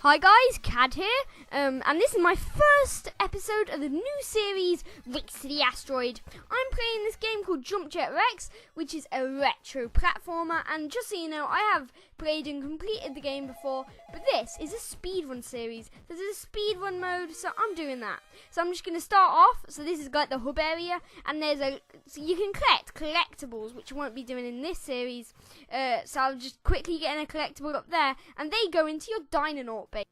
Hi guys, Cad here, and this is my first episode of the new series, Race to the Asteroid. I'm playing this game called Jump Jet Rex, which is a retro platformer, and just so you know, I have played and completed the game before, but this is a speedrun series. There's a speedrun mode, so I'm doing that. So I'm just going to start off, so this is like the hub area, and so you can collect collectibles, which I won't be doing in this series, so I'll just quickly get in a collectible up there, and they go into your Dinonaut base.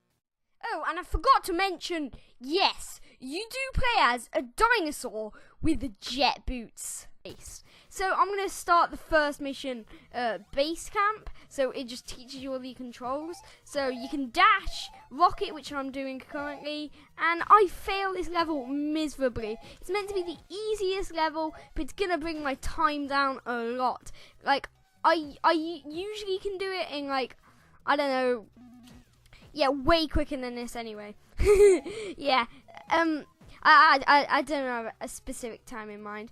Oh, and I forgot to mention, yes, you do play as a dinosaur with jet boots. So I'm going to start the first mission, base camp, so it just teaches you all the controls. So you can dash, rocket, which I'm doing currently, and I fail this level miserably. It's meant to be the easiest level, but it's going to bring my time down a lot. Like, I usually can do it in, like, I don't know, yeah, way quicker than this anyway. Yeah, I don't have a specific time in mind.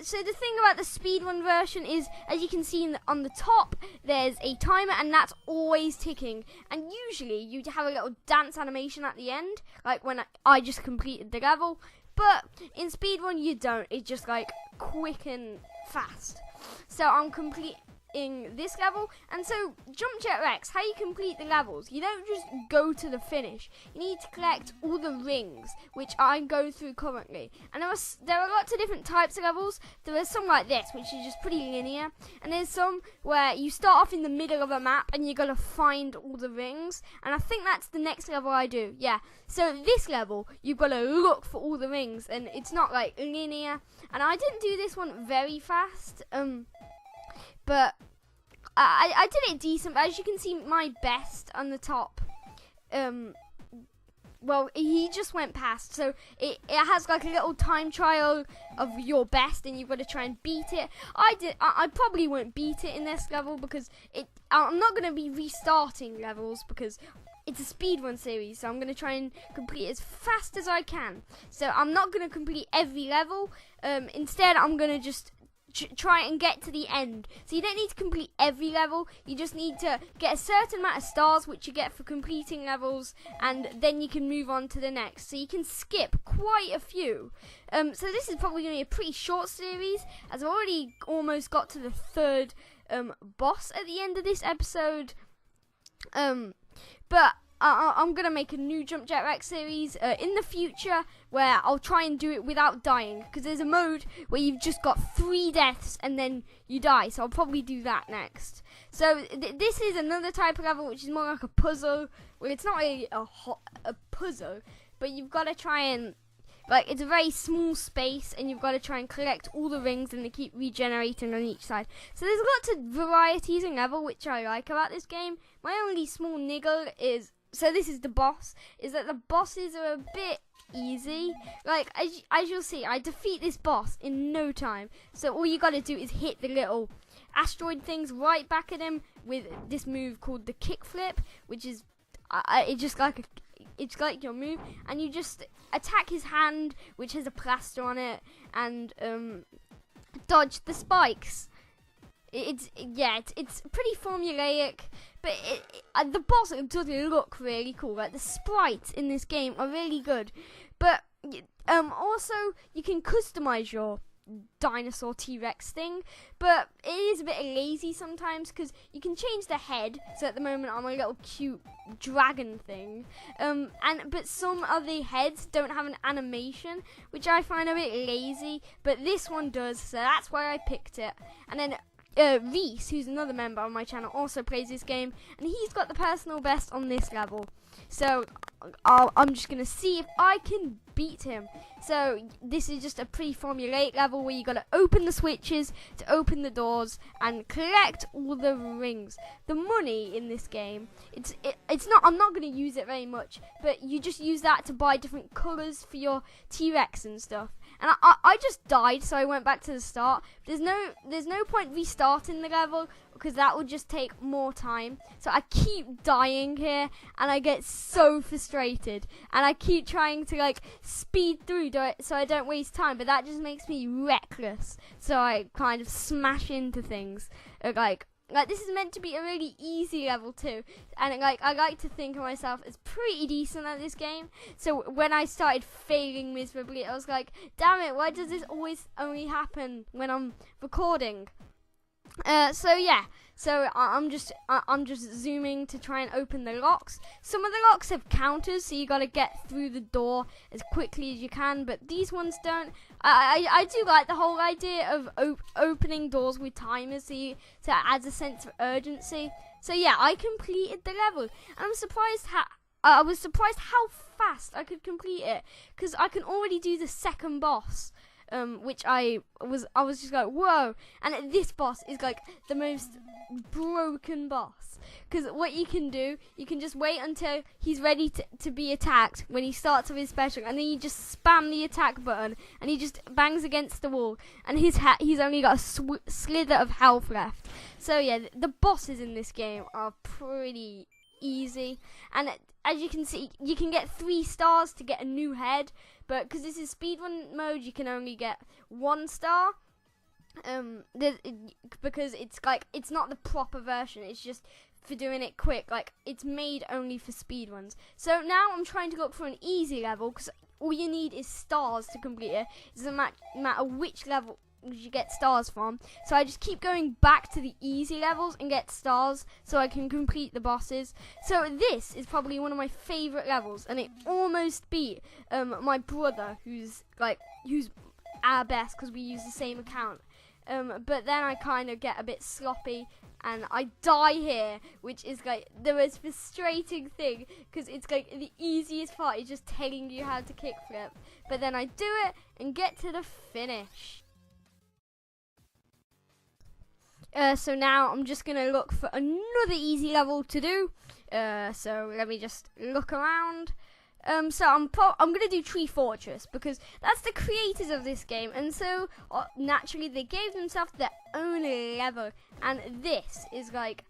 So the thing about the speedrun version is, as you can see on the top, there's a timer, and that's always ticking. And usually you have a little dance animation at the end, like when I just completed the level. But in speedrun you don't. It's just like quick and fast. So I'm completing this level, and so Jump Jet Rex, how you complete the levels, you don't just go to the finish. You need to collect all the rings, which I'm going through currently. And there are lots of different types of levels. There are some like this, which is just pretty linear, and there's some where you start off in the middle of a map and you gotta find all the rings, and I think that's the next level I do. Yeah, so this level you've got to look for all the rings, and it's not like linear, and I didn't do this one very fast, but I did it decent. But as you can see, my best on the top, well, he just went past, so it has like a little time trial of your best, and you've got to try and beat it. I probably won't beat it in this level, because I'm not going to be restarting levels, because it's a speedrun series, so I'm going to try and complete as fast as I can. So I'm not going to complete every level. Instead, I'm going to just try and get to the end. So you don't need to complete every level, you just need to get a certain amount of stars, which you get for completing levels, and then you can move on to the next. So you can skip quite a few. So this is probably going to be a pretty short series, as I've already almost got to the third boss at the end of this episode. But I'm going to make a new Jump Jet Rex series in the future, where I'll try and do it without dying, because there's a mode where you've just got 3 deaths and then you die, so I'll probably do that next. So this is another type of level, which is more like a puzzle, where it's not really a puzzle, but you've got to try and, like, it's a very small space, and you've got to try and collect all the rings, and they keep regenerating on each side. So there's lots of varieties in level, which I like about this game. My only small niggle is, so this is the boss, is that the bosses are a bit easy. Like, as you'll see, I defeat this boss in no time. So all you gotta do is hit the little asteroid things right back at him with this move called the kickflip, which is, it's like your move, and you just attack his hand, which has a plaster on it, and dodge the spikes. It's pretty formulaic, but the boss does look really cool. Like, the sprites in this game are really good, but also you can customize your dinosaur T-Rex thing, but it is a bit lazy sometimes, because you can change the head. So at the moment I'm a little cute dragon thing, but some of the heads don't have an animation, which I find a bit lazy, but this one does, so that's why I picked it. And then Reese, who's another member on my channel, also plays this game, and he's got the personal best on this level. So I'm just going to see if I can beat him. So this is just a pretty formulaic level, where you got to open the switches to open the doors and collect all the rings. The money in this game, it's not, I'm not going to use it very much, but you just use that to buy different colours for your T-Rex and stuff. And I just died, so I went back to the start. There's no point restarting the level, because that would just take more time. So I keep dying here, and I get so frustrated, and I keep trying to, like, speed through so I don't waste time, but that just makes me reckless. So I kind of smash into things, like like this is meant to be a really easy level too, and like I like to think of myself as pretty decent at this game. So when I started failing miserably, I was like, damn it, why does this always only happen when I'm recording? So yeah, so I'm just zooming to try and open the locks. Some of the locks have counters, so you gotta get through the door as quickly as you can, but these ones don't. I do like the whole idea of opening doors with timers, so it adds a sense of urgency. So yeah, I completed the level, and I'm surprised I was surprised how fast I could complete it, because I can already do the second boss. Which I was just like, whoa, and this boss is like the most broken boss, because what you can do, you can just wait until he's ready to be attacked when he starts with his special, and then you just spam the attack button, and he just bangs against the wall, and he's only got a slither of health left. So yeah, the bosses in this game are pretty easy, and as you can see, you can get 3 stars to get a new head, but because this is speedrun mode, you can only get 1 star. Because it's not the proper version. It's just for doing it quick. Like, it's made only for speedruns. So now I'm trying to look for an easy level, because all you need is stars to complete it. It doesn't matter which level you get stars from. So I just keep going back to the easy levels and get stars so I can complete the bosses. So this is probably one of my favorite levels, and it almost beat my brother, who's our best because we use the same account. But then I kind of get a bit sloppy and I die here, which is like the most frustrating thing, because it's like the easiest part is just telling you how to kickflip, but then I do it and get to the finish. So now I'm just gonna look for another easy level to do. So let me just look around. So I'm gonna do Tree Fortress, because that's the creators of this game, and so naturally they gave themselves their own level. And this is like,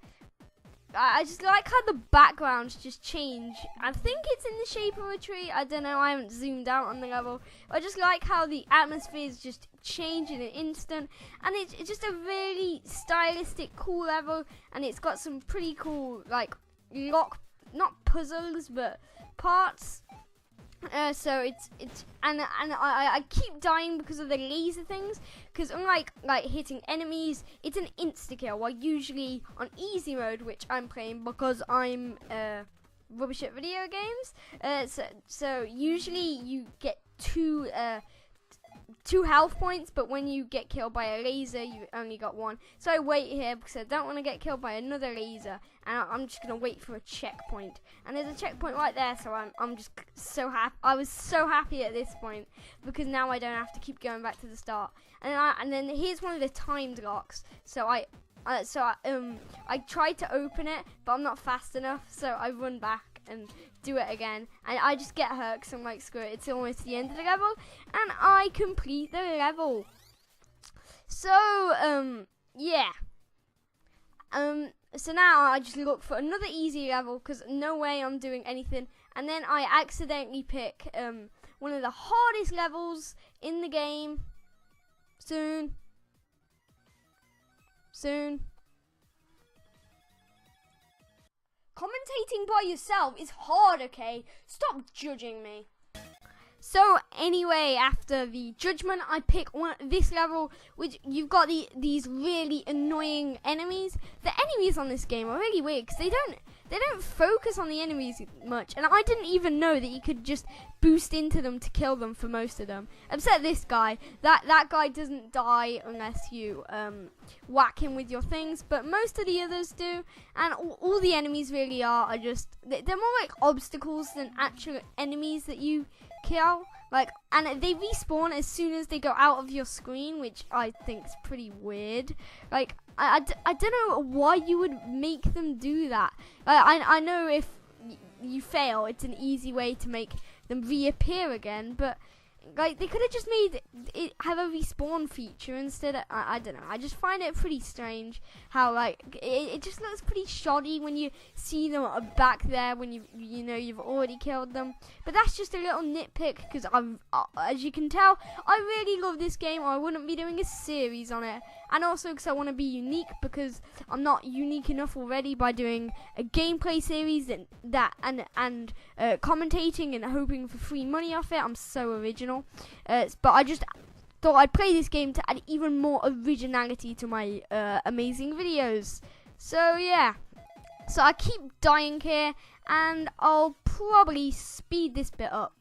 I just like how the backgrounds just change. I think it's in the shape of a tree. I don't know. I haven't zoomed out on the level. I just like how the atmospheres just change in an instant, and it's just a really stylistic, cool level, and it's got some pretty cool like not puzzles but parts. So it's I keep dying because of the laser things, because unlike like hitting enemies, it's an insta kill, while usually on easy mode, which I'm playing because I'm rubbish at video games, so usually you get two health points, but when you get killed by a laser, you only got 1. So I wait here because I don't want to get killed by another laser, and I'm just gonna wait for a checkpoint. And there's a checkpoint right there, so I'm just so happy. I was so happy at this point, because now I don't have to keep going back to the start. And then here's one of the timed locks. So I tried to open it, but I'm not fast enough, so I run back and do it again, and I just get hurt because I'm like, screw it, it's almost the end of the level, and I complete the level. So yeah, so now I just look for another easy level, because no way I'm doing anything, and then I accidentally pick one of the hardest levels in the game. Soon. Commentating by yourself is hard, okay? Stop judging me. So anyway, after the judgment, I pick this level, which you've got these really annoying enemies. The enemies on this game are really weird, because they don't focus on the enemies much, and I didn't even know that you could just boost into them to kill them for most of them. Except this guy. That guy doesn't die unless you whack him with your things, but most of the others do, and all the enemies really are just, they're more like obstacles than actual enemies that you kill, like, and they respawn as soon as they go out of your screen, which I think is pretty weird. Like, I don't know why you would make them do that. I know if you fail, it's an easy way to make them reappear again, but Like, they could have just made it have a respawn feature instead. I don't know. I just find it pretty strange how, like, it just looks pretty shoddy when you see them back there when you know you've already killed them. But that's just a little nitpick, because as you can tell, I really love this game, or I wouldn't be doing a series on it. And also because I want to be unique, because I'm not unique enough already by doing a gameplay series and commentating and hoping for free money off it. I'm so original. But I just thought I'd play this game to add even more originality to my amazing videos. So yeah. So I keep dying here, and I'll probably speed this bit up.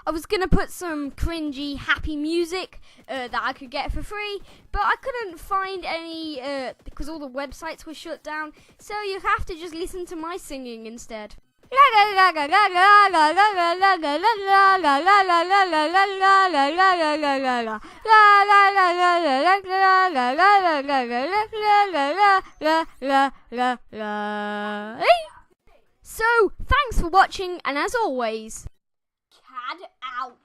I was going to put some cringy, happy music that I could get for free, but I couldn't find any because all the websites were shut down, so you have to just listen to my singing instead. So, thanks for watching, and as always, CAD out.